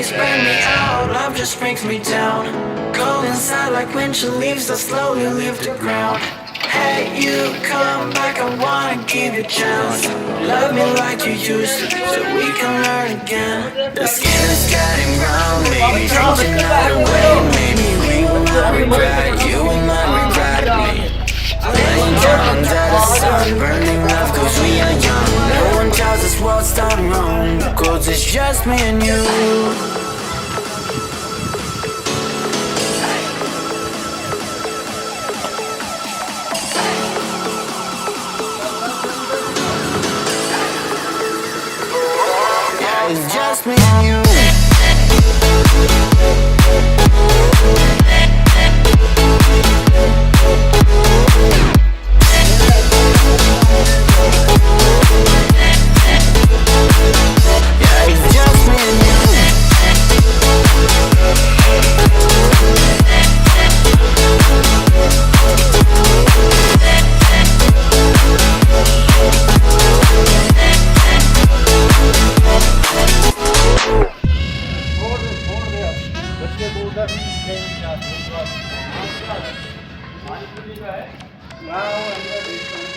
mistakes burn me out, love just brings me down. Go inside like winter leaves that slowly leave the ground. Hey, you come back, I wanna give you a chance. Love me like you used to, so we can learn again. The skin is getting brown, maybe changing another way. Maybe we will not regret, you will not regret me. Laying down under the sun, burning love cause we are young. No one tells us what's done wrong, cause it's just me and you. It's just me and you. Yeah, it's just me and you. Now